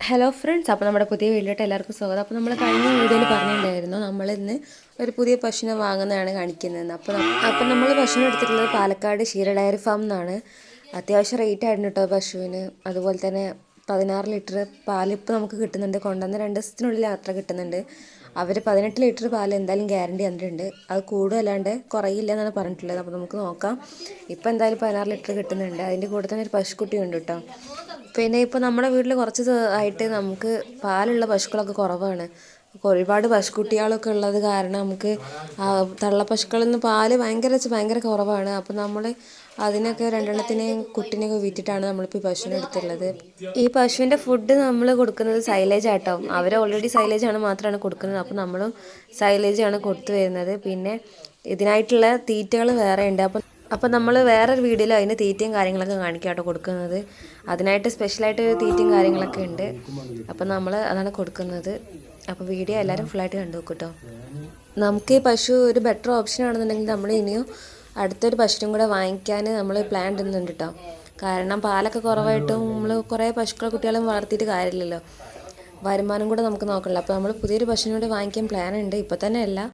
Hello friends, അപ്പോൾ നമ്മുടെ പുതിയ വീഡിയോയിലോട്ട് എല്ലാവർക്കും സ്വാഗതം. അപ്പോൾ നമ്മൾ കഴിഞ്ഞ വീഡിയോയിൽ പറഞ്ഞിട്ടുണ്ടായിരുന്നു നമ്മളിന്ന് ഒരു പുതിയ പശുവിനെ വാങ്ങുന്നതാണ് കാണിക്കുന്നത്. അപ്പോൾ നമ്മൾ പശുവിനെ എടുത്തിട്ടുള്ളത് പാലക്കാട് ക്ഷീര ഡയറി ഫാം എന്നാണ്. അത്യാവശ്യം റേറ്റ് ആയിരുന്നു കേട്ടോ പശുവിന്. അതുപോലെ തന്നെ 16 ലിറ്റർ പാലിപ്പോൾ നമുക്ക് കിട്ടുന്നുണ്ട്. കൊണ്ടുവന്ന് 2 ദിവസത്തിനുള്ളിൽ യാത്ര കിട്ടുന്നുണ്ട്. അവർ 18 ലിറ്റർ പാൽ എന്തായാലും ഗ്യാരണ്ടി തന്നിട്ടുണ്ട്. അത് കൂടുതലല്ലാണ്ട് കുറയില്ല എന്നാണ് പറഞ്ഞിട്ടുള്ളത്. അപ്പോൾ നമുക്ക് നോക്കാം. ഇപ്പോൾ എന്തായാലും 16 ലിറ്റർ കിട്ടുന്നുണ്ട്. അതിൻ്റെ കൂടെ തന്നെ ഒരു പശുക്കുട്ടി ഉണ്ട് കേട്ടോ. പിന്നെ ഇപ്പോൾ നമ്മുടെ വീട്ടിൽ കുറച്ച് ആയിട്ട് നമുക്ക് പാലുള്ള പശുക്കളൊക്കെ കുറവാണ്. ഒരുപാട് പശുക്കുട്ടികളൊക്കെ ഉള്ളത് കാരണം നമുക്ക് തള്ള പശുക്കളിൽ നിന്ന് പാല് ഭയങ്കര കുറവാണ്. അപ്പോൾ നമ്മൾ അതിനൊക്കെ രണ്ടെണ്ണത്തിനെയും കുട്ടിനെയൊക്കെ വിറ്റിട്ടാണ് നമ്മളിപ്പോൾ ഈ പശുവിനെ എടുത്തുള്ളത്. ഈ പശുവിൻ്റെ ഫുഡ് നമ്മൾ കൊടുക്കുന്നത് സൈലേജ് ആട്ടോ. അവർ ഓൾറെഡി സൈലേജാണ് മാത്രമാണ് കൊടുക്കുന്നത്. അപ്പോൾ നമ്മളും സൈലേജാണ് കൊടുത്തു വരുന്നത്. പിന്നെ ഇതിനായിട്ടുള്ള തീറ്റകൾ വേറെ ഉണ്ട്. അപ്പോൾ നമ്മൾ വേറൊരു വീഡിയോയിൽ അതിൻ്റെ തീറ്റയും കാര്യങ്ങളൊക്കെ കാണിക്കാം കേട്ടോ കൊടുക്കുന്നത്. അതിനായിട്ട് സ്പെഷ്യലായിട്ട് തീറ്റയും കാര്യങ്ങളൊക്കെ ഉണ്ട്. അപ്പോൾ നമ്മൾ അതാണ് കൊടുക്കുന്നത്. അപ്പോൾ വീഡിയോ എല്ലാവരും ഫുള്ളായിട്ട് കണ്ടു നോക്കും കേട്ടോ. നമുക്ക് ഈ പശു ഒരു ബെറ്റർ ഓപ്ഷൻ ആണെന്നുണ്ടെങ്കിൽ നമ്മൾ ഇനിയും അടുത്തൊരു പശുവിനും കൂടെ വാങ്ങിക്കാൻ നമ്മൾ പ്ലാൻ ഇടുന്നുണ്ട് കേട്ടോ. കാരണം പാലൊക്കെ കുറവായിട്ടും നമ്മൾ കുറേ പശുക്കളെ കുട്ടികളും വളർത്തിയിട്ട് കാര്യമില്ലല്ലോ. വരുമാനം കൂടെ നമുക്ക് നോക്കണമല്ലോ. അപ്പോൾ നമ്മൾ പുതിയൊരു പശുവിനോട് വാങ്ങിക്കാൻ പ്ലാൻ ഉണ്ട്. ഇപ്പോൾ തന്നെ അല്ല.